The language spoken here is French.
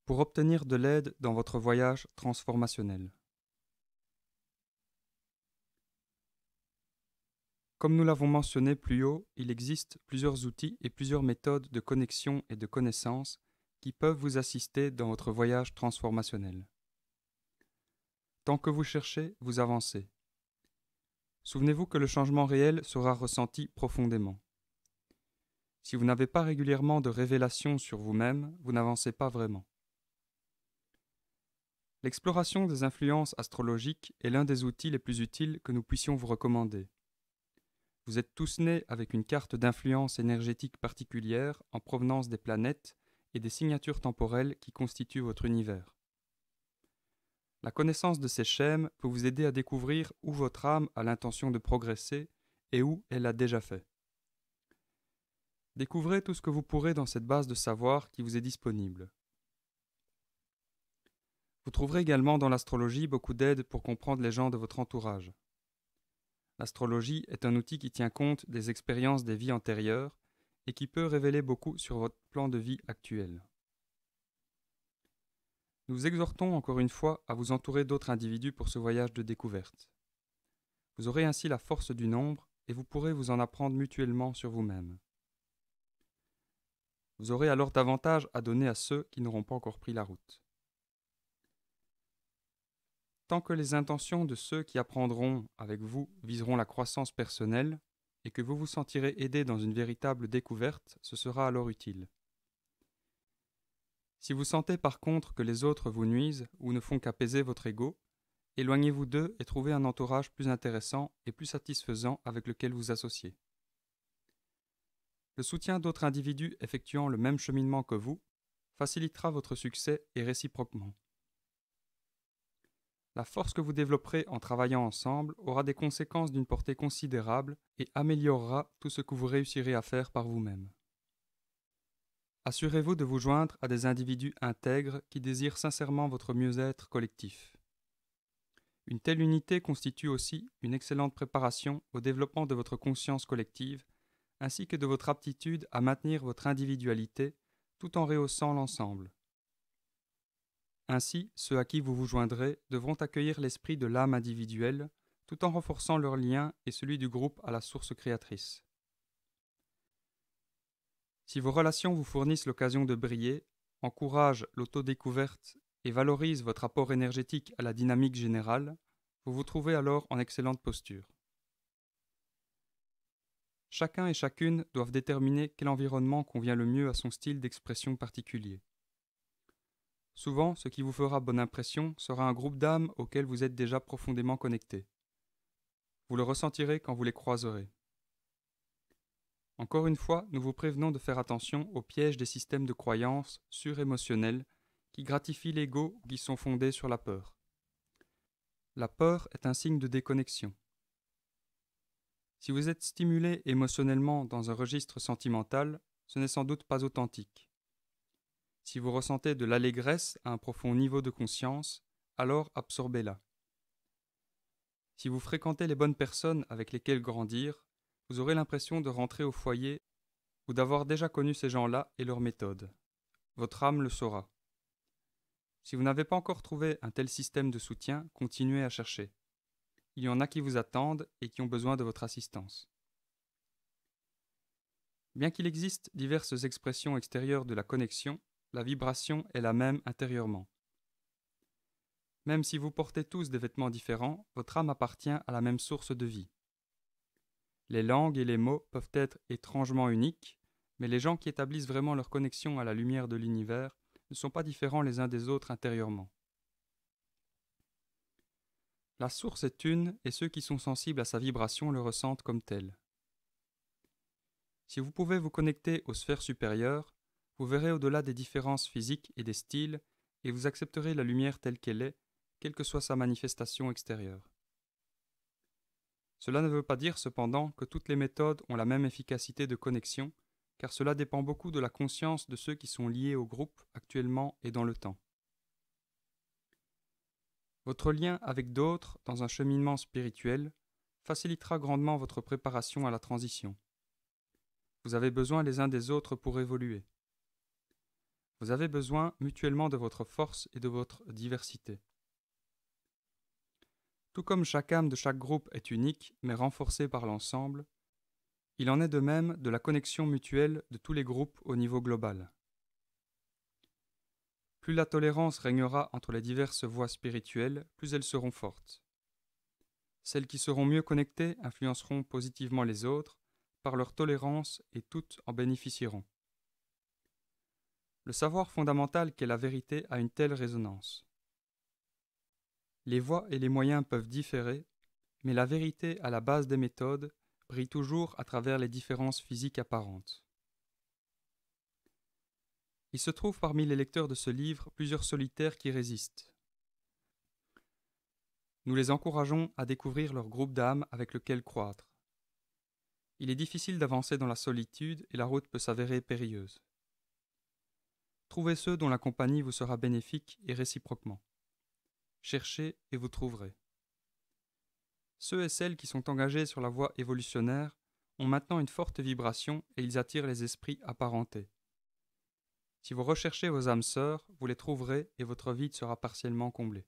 pour obtenir de l'aide dans votre voyage transformationnel. Comme nous l'avons mentionné plus haut, il existe plusieurs outils et plusieurs méthodes de connexion et de connaissance qui peuvent vous assister dans votre voyage transformationnel. Tant que vous cherchez, vous avancez. Souvenez-vous que le changement réel sera ressenti profondément. Si vous n'avez pas régulièrement de révélations sur vous-même, vous n'avancez pas vraiment. L'exploration des influences astrologiques est l'un des outils les plus utiles que nous puissions vous recommander. Vous êtes tous nés avec une carte d'influence énergétique particulière en provenance des planètes et des signatures temporelles qui constituent votre univers. La connaissance de ces schèmes peut vous aider à découvrir où votre âme a l'intention de progresser et où elle l'a déjà fait. Découvrez tout ce que vous pourrez dans cette base de savoir qui vous est disponible. Vous trouverez également dans l'astrologie beaucoup d'aide pour comprendre les gens de votre entourage. L'astrologie est un outil qui tient compte des expériences des vies antérieures et qui peut révéler beaucoup sur votre plan de vie actuel. Nous vous exhortons encore une fois à vous entourer d'autres individus pour ce voyage de découverte. Vous aurez ainsi la force du nombre et vous pourrez vous en apprendre mutuellement sur vous-même. Vous aurez alors davantage à donner à ceux qui n'auront pas encore pris la route. Tant que les intentions de ceux qui apprendront avec vous viseront la croissance personnelle et que vous vous sentirez aidé dans une véritable découverte, ce sera alors utile. Si vous sentez par contre que les autres vous nuisent ou ne font qu'apaiser votre ego, éloignez-vous d'eux et trouvez un entourage plus intéressant et plus satisfaisant avec lequel vous associer. Le soutien d'autres individus effectuant le même cheminement que vous facilitera votre succès et réciproquement. La force que vous développerez en travaillant ensemble aura des conséquences d'une portée considérable et améliorera tout ce que vous réussirez à faire par vous-même. Assurez-vous de vous joindre à des individus intègres qui désirent sincèrement votre mieux-être collectif. Une telle unité constitue aussi une excellente préparation au développement de votre conscience collective ainsi que de votre aptitude à maintenir votre individualité tout en rehaussant l'ensemble. Ainsi, ceux à qui vous vous joindrez devront accueillir l'esprit de l'âme individuelle, tout en renforçant leur lien et celui du groupe à la source créatrice. Si vos relations vous fournissent l'occasion de briller, encouragent l'autodécouverte et valorisent votre apport énergétique à la dynamique générale, vous vous trouvez alors en excellente posture. Chacun et chacune doivent déterminer quel environnement convient le mieux à son style d'expression particulier. Souvent, ce qui vous fera bonne impression sera un groupe d'âmes auquel vous êtes déjà profondément connecté. Vous le ressentirez quand vous les croiserez. Encore une fois, nous vous prévenons de faire attention aux pièges des systèmes de croyances surémotionnels qui gratifient l'ego ou qui sont fondés sur la peur. La peur est un signe de déconnexion. Si vous êtes stimulé émotionnellement dans un registre sentimental, ce n'est sans doute pas authentique. Si vous ressentez de l'allégresse à un profond niveau de conscience, alors absorbez-la. Si vous fréquentez les bonnes personnes avec lesquelles grandir, vous aurez l'impression de rentrer au foyer ou d'avoir déjà connu ces gens-là et leurs méthodes. Votre âme le saura. Si vous n'avez pas encore trouvé un tel système de soutien, continuez à chercher. Il y en a qui vous attendent et qui ont besoin de votre assistance. Bien qu'il existe diverses expressions extérieures de la connexion, la vibration est la même intérieurement. Même si vous portez tous des vêtements différents, votre âme appartient à la même source de vie. Les langues et les mots peuvent être étrangement uniques, mais les gens qui établissent vraiment leur connexion à la lumière de l'univers ne sont pas différents les uns des autres intérieurement. La source est une et ceux qui sont sensibles à sa vibration le ressentent comme telle. Si vous pouvez vous connecter aux sphères supérieures, vous verrez au-delà des différences physiques et des styles et vous accepterez la lumière telle qu'elle est, quelle que soit sa manifestation extérieure. Cela ne veut pas dire cependant que toutes les méthodes ont la même efficacité de connexion, car cela dépend beaucoup de la conscience de ceux qui sont liés au groupe actuellement et dans le temps. Votre lien avec d'autres dans un cheminement spirituel facilitera grandement votre préparation à la transition. Vous avez besoin les uns des autres pour évoluer. Vous avez besoin mutuellement de votre force et de votre diversité. Tout comme chaque âme de chaque groupe est unique, mais renforcée par l'ensemble, il en est de même de la connexion mutuelle de tous les groupes au niveau global. Plus la tolérance régnera entre les diverses voies spirituelles, plus elles seront fortes. Celles qui seront mieux connectées influenceront positivement les autres par leur tolérance et toutes en bénéficieront. Le savoir fondamental qu'est la vérité a une telle résonance. Les voies et les moyens peuvent différer, mais la vérité à la base des méthodes brille toujours à travers les différences physiques apparentes. Il se trouve parmi les lecteurs de ce livre plusieurs solitaires qui résistent. Nous les encourageons à découvrir leur groupe d'âmes avec lequel croître. Il est difficile d'avancer dans la solitude et la route peut s'avérer périlleuse. Trouvez ceux dont la compagnie vous sera bénéfique et réciproquement. Cherchez et vous trouverez. Ceux et celles qui sont engagés sur la voie évolutionnaire ont maintenant une forte vibration et ils attirent les esprits apparentés. Si vous recherchez vos âmes sœurs, vous les trouverez et votre vide sera partiellement comblé.